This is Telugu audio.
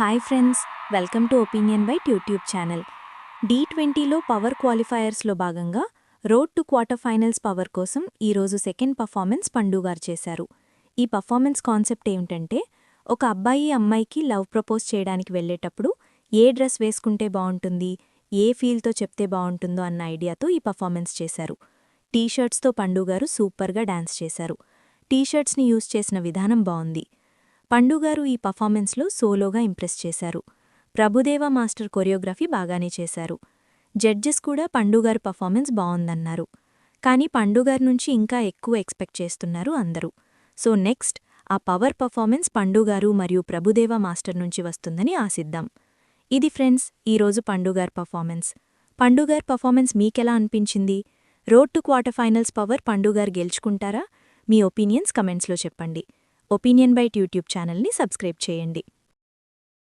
Hi friends, welcome to opinion bite YouTube channel. టీ20లో పవర్ క్వాలిఫైయర్స్లో భాగంగా road to quarter finals power కోసం ఈరోజు సెకండ్ పర్ఫార్మెన్స్ పండు గారు చేశారు. ఈ పర్ఫార్మెన్స్ కాన్సెప్ట్ ఏమిటంటే, ఒక అబ్బాయి అమ్మాయికి లవ్ ప్రపోజ్ చేయడానికి వెళ్లేటప్పుడు ఏ డ్రెస్ వేసుకుంటే బావుంటుంది, ఏ ఫీల్తో చెప్తే బావుంటుందో అన్న ఐడియాతో ఈ పర్ఫార్మెన్స్ చేశారు. టీషర్ట్స్తో పండు గారు సూపర్గా డాన్స్ చేశారు. టీషర్ట్స్ని యూజ్ చేసిన విధానం బావుంది. పండుగారు ఈ పర్ఫార్మెన్స్లో సోలోగా ఇంప్రెస్ చేశారు. ప్రభుదేవా మాస్టర్ కొరియోగ్రఫీ బాగానే చేశారు. జడ్జెస్ కూడా పండుగారు పర్ఫార్మెన్స్ బావుందన్నారు. కానీ పండుగారి నుంచి ఇంకా ఎక్కువ ఎక్స్పెక్ట్ చేస్తున్నారు అందరూ. సో నెక్స్ట్ ఆ పవర్ పర్ఫార్మెన్స్ పండుగారు మరియు ప్రభుదేవా మాస్టర్ నుంచి వస్తుందని ఆశిద్దాం. ఇది ఫ్రెండ్స్ ఈరోజు పండుగారు పర్ఫార్మెన్స్. పండుగారు పర్ఫార్మెన్స్ మీకెలా అనిపించింది? Road to quarter finals power పండుగారు గెలుచుకుంటారా? మీ ఒపీనియన్స్ కమెంట్స్లో చెప్పండి. ఒపీనియన్ బైట్ యూట్యూబ్ ఛానల్ని సబ్స్క్రైబ్ చేయండి.